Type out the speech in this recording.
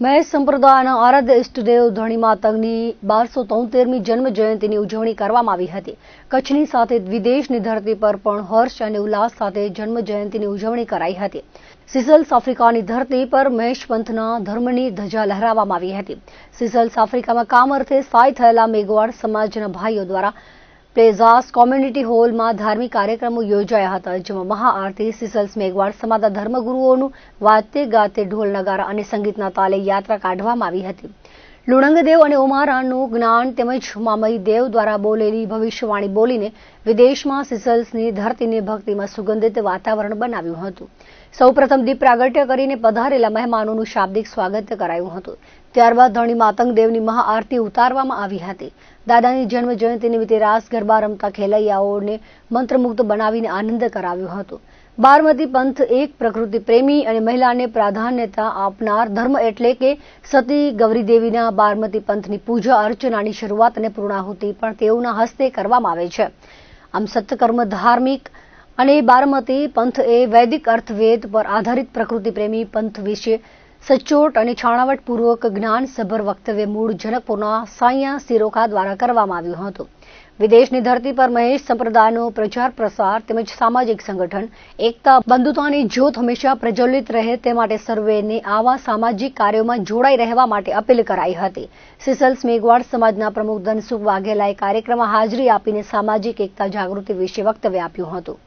મહેશ સંપ્રદાયના આરાધ્ય ઇષ્ટદેવ ધણી માતંગની 1273મી જન્મ જયંતિની ઉજવણી કરવામાં આવી હતી। કચ્છની સાથે વિદેશની ધરતી પર પણ હર્ષ અને ઉલ્લાસ સાથે જન્મ જયંતિની ઉજવણી કરાઈ હતી। સિસલ્સ આફ્રિકાની ધરતી પર મહેશ પંથના ધર્મની ધજા લહેરાવવામાં આવી હતી। સિસલ્સ આફ્રિકામાં કામ અર્થે સ્થાયી થયેલા મેઘવાળ સમાજના ભાઈઓ દ્વારા પ્લેઝાસ કોમ્યુનિટી હોલમાં ધાર્મિક કાર્યક્રમો યોજાયા હતા, જેમાં મહાઆરતી, સિસલ્સ મેઘવાળ સમાજના ધર્મગુરુઓનું વાતે ગાતે ઢોલ નગારા અને સંગીતના તાલે યાત્રા કાઢવામાં આવી હતી। લુણંગદેવ અને ઉમારાનું જ્ઞાન તેમજ મામઈ દેવ દ્વારા બોલેલી ભવિષ્યવાણી બોલીને વિદેશમાં સિસલ્સની ધરતીને ભક્તિમાં સુગંધિત વાતાવરણ બનાવ્યું હતું। સૌપ્રથમ દીપ પ્રાગટ્ય કરીને પધારેલા મહેમાનોનું શાબ્દિક સ્વાગત કરાયું હતું। ત્યારબાદ ધણી માતંગ દેવની મહાઆરતી ઉતારવામાં આવી હતી। દાદાની જન્મ જયંતિ નિમિત્તે રાસ ગરબા રમતા ખેલૈયાઓને મંત્રમુગ્ધ બનાવીને આનંદ કરાવ્યો હતો। બારમતી પંથ એક પ્રકૃતિ પ્રેમી અને મહિલાને પ્રાધાન્યતા આપનાર ધર્મ એટલે કે સતી ગૌરીદેવીના બારમતી પંથની પૂજા અર્ચનાની શરૂઆત અને પૂર્ણાહુતિ પણ તેઓના હસ્તે કરવામાં આવે છે। આમ સત્કર્મ ધાર્મિક અને બારમતી પંથ એ વૈદિક અર્થવેદ પર આધારિત પ્રકૃતિ પ્રેમી પંથ વિશે સચોટ અને છાણાવટપૂર્વક જ્ઞાનસભર વક્તવ્ય મૂળ જનકપુરના સાંઈયા સિરોખા દ્વારા કરવામાં આવ્યું હતું। વિદેશની ધરતી પર મહેશ સંપ્રદાયનો પ્રચાર પ્રસાર તેમજ સામાજિક સંગઠન એકતા બંધુતાની જ્યોત હંમેશા પ્રજ્વલિત રહે તે માટે સર્વેને આવા સામાજિક કાર્યોમાં જોડાઈ રહેવા માટે અપીલ કરાઈ હતી। સિસલ્સ મેઘવાળ સમાજના પ્રમુખ ધનસુખ વાઘેલાએ કાર્યક્રમમાં હાજરી આપીને સામાજિક એકતા જાગૃતિ વિશે વક્તવ્ય આપ્યું હતું।